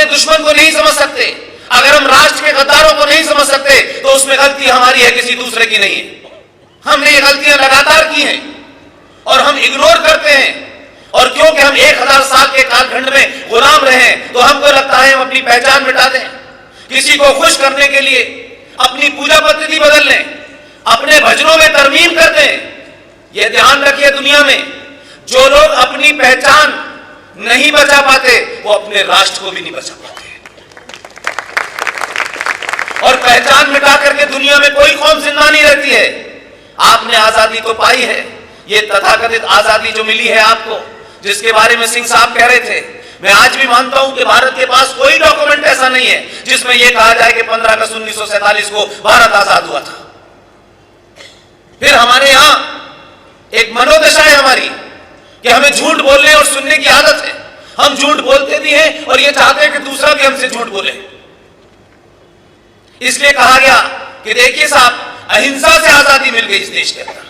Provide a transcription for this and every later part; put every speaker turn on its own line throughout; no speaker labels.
दुश्मन को नहीं समझ सकते, अगर हम राष्ट्र के गद्दारों को नहीं समझ सकते, तो उसमें गलती हमारी है, किसी दूसरे की नहीं है। हमने ये गलतियां लगातार की हैं और हम इग्नोर करते हैं। और क्योंकि हम 1000 साल के कालखंड में गुलाम रहे हैं, तो हमको लगता है हम अपनी पहचान मिटा दें, किसी को खुश करने के लिए अपनी पूजा पद्धति बदल लें, अपने भजनों में तरमीम कर दें। यह ध्यान रखिए, दुनिया में जो लोग अपनी पहचान नहीं बचा पाते, वो अपने राष्ट्र को भी नहीं बचा पाते। और पहचान मिटा करके दुनिया में कोई कौम जिंदा नहीं रहती है। आपने आजादी तो पाई है, ये तथाकथित आजादी जो मिली है आपको, जिसके बारे में सिंह साहब कह रहे थे, मैं आज भी मानता हूं कि भारत के पास कोई डॉक्यूमेंट ऐसा नहीं है जिसमें यह कहा जाए कि 15 अगस्त 1947 को भारत आजाद हुआ था। फिर हमारे यहां एक मनोदशा है हमारी कि हमें झूठ बोलने और सुनने की आदत है। हम झूठ बोलते भी हैं और ये चाहते हैं कि दूसरा भी हमसे झूठ बोले। इसलिए कहा गया कि देखिए साहब, अहिंसा से आजादी मिल गई इस देश के अंदर।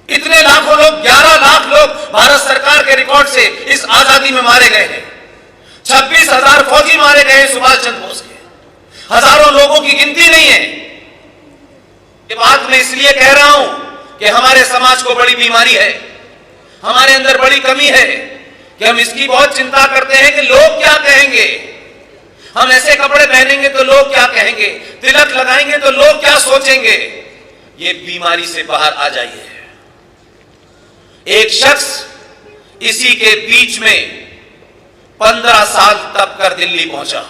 इतने लाखों लोग, 11 लाख लोग भारत सरकार के रिकॉर्ड से इस आजादी में मारे गए हैं। 26,000 फौजी मारे गए हैं सुभाष चंद्र बोस के। हजारों लोगों की गिनती नहीं है। ये बात मैं इसलिए कह रहा हूं कि हमारे समाज को बड़ी बीमारी है, हमारे अंदर बड़ी कमी है कि हम इसकी बहुत चिंता करते हैं कि लोग क्या कहेंगे। हम ऐसे कपड़े पहनेंगे तो लोग क्या कहेंगे, तिलक लगाएंगे तो लोग क्या सोचेंगे। ये बीमारी से बाहर आ जाइए। एक शख्स इसी के बीच में 15 साल तप कर दिल्ली पहुंचा।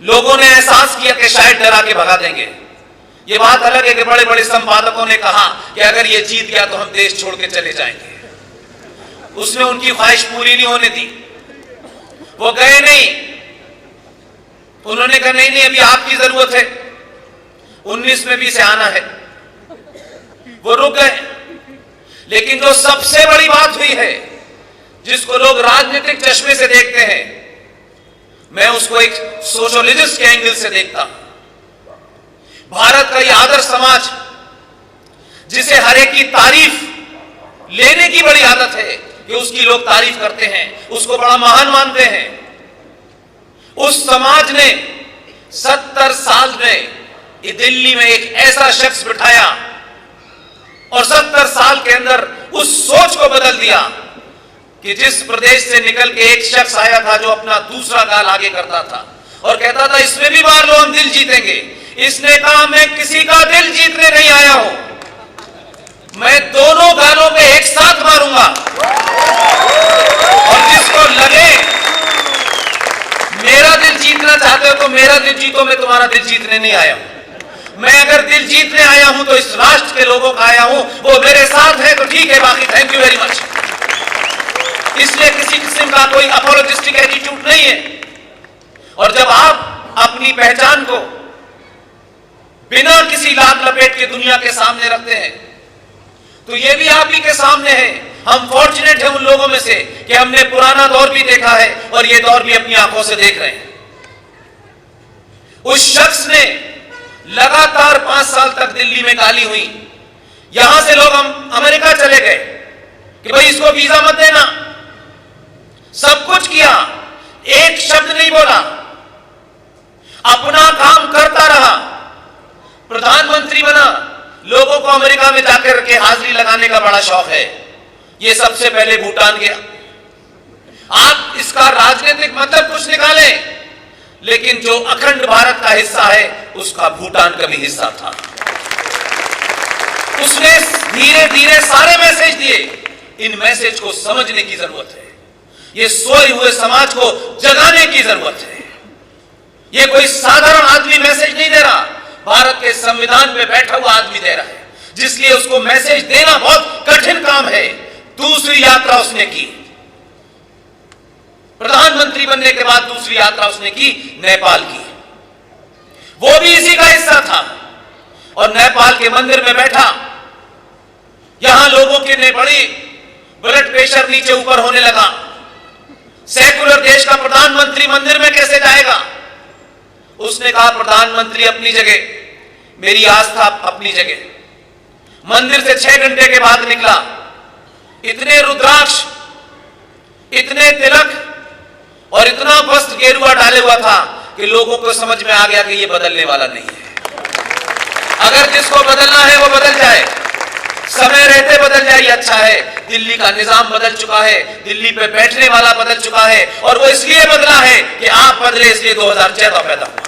लोगों ने एहसास किया कि शायद डरा के भगा देंगे। ये बात अलग है कि बड़े बड़े संपादकों ने कहा कि अगर ये जीत गया तो हम देश छोड़ के चले जाएंगे। उसने उनकी ख्वाहिश पूरी नहीं होने दी। वो गए नहीं। उन्होंने कहा नहीं नहीं, अभी आपकी जरूरत है, 19 में भी से आना है। वो रुक गए। लेकिन जो सबसे बड़ी बात हुई है, जिसको लोग राजनीतिक चश्मे से देखते हैं, मैं उसको एक सोशलिस्ट के एंगल से देखता हूं। भारत का यह आदर्श समाज, जिसे हर एक की तारीफ लेने की बड़ी आदत है कि उसकी लोग तारीफ करते हैं, उसको बड़ा महान मानते हैं, उस समाज ने 70 साल में दिल्ली में एक ऐसा शख्स बिठाया और 70 साल के अंदर उस सोच को बदल दिया कि जिस प्रदेश से निकल के एक शख्स आया था जो अपना दूसरा गाल आगे करता था और कहता था इसमें भी मार लो हम दिल जीतेंगे, इसने कहा मैं किसी का दिल जीतने नहीं आया हूं, मैं दोनों गालों पे एक साथ मारूंगा। और जिसको लगे मेरा दिल जीतना चाहते हो तो मेरा दिल जीतो, मैं तुम्हारा दिल जीतने नहीं आया हूं। मैं अगर दिल जीतने आया हूं तो इस राष्ट्र के लोगों का आया हूं, वो मेरे साथ है तो ठीक है, बाकी थैंक यू वेरी मच। इसलिए किसी किस्म का कोई अपोलोजिस्टिक एटीट्यूड नहीं है। और जब आप अपनी पहचान को बिना किसी लाग लपेट के दुनिया के सामने रखते हैं, तो ये भी आप ही के सामने है। हम फॉर्चुनेट हैं उन लोगों में से कि हमने पुराना दौर भी देखा है और ये दौर भी अपनी आंखों से देख रहे हैं। उस शख्स ने लगातार 5 साल तक दिल्ली में गाली हुई। यहां से लोग हम अमेरिका चले गए कि भाई इसको वीजा मत देना, सब कुछ किया, एक शब्द नहीं बोला, अपना काम करता रहा, प्रधानमंत्री बना। लोगों को अमेरिका में जाकर के हाजिरी लगाने का बड़ा शौक है। ये सबसे पहले भूटान गया। आप इसका राजनीतिक मतलब कुछ निकालें, लेकिन जो अखंड भारत का हिस्सा है उसका भूटान का भी हिस्सा था। उसने धीरे धीरे सारे मैसेज दिए। इन मैसेज को समझने की जरूरत है। ये सोए हुए समाज को जगाने की जरूरत है। ये कोई साधारण आदमी मैसेज नहीं दे रहा, भारत के संविधान में बैठा हुआ आदमी दे रहा है, जिसलिए उसको मैसेज देना बहुत कठिन काम है। दूसरी यात्रा उसने की, प्रधानमंत्री बनने के बाद दूसरी यात्रा उसने की नेपाल की। वो भी इसी का हिस्सा था। और नेपाल के मंदिर में बैठा, यहां लोगों के ने बड़ी ब्लड प्रेशर नीचे ऊपर होने लगा। सेकुलर देश का प्रधानमंत्री मंदिर में कैसे जाएगा? उसने कहा प्रधानमंत्री अपनी जगह, मेरी आस्था अपनी जगह। मंदिर से 6 घंटे के बाद निकला। इतने रुद्राक्ष इतने तिलक और इतना वस्त्र गेरुआ डाले हुआ था कि लोगों को समझ में आ गया कि ये बदलने वाला नहीं है। अगर जिसको बदलना है वो बदल जाए, समय रहते बदल जाए, अच्छा है। दिल्ली का निजाम बदल चुका है, दिल्ली पे बैठने वाला बदल चुका है, और वो इसलिए बदला है कि आप बदले, इसलिए 2014 पैदा हुआ।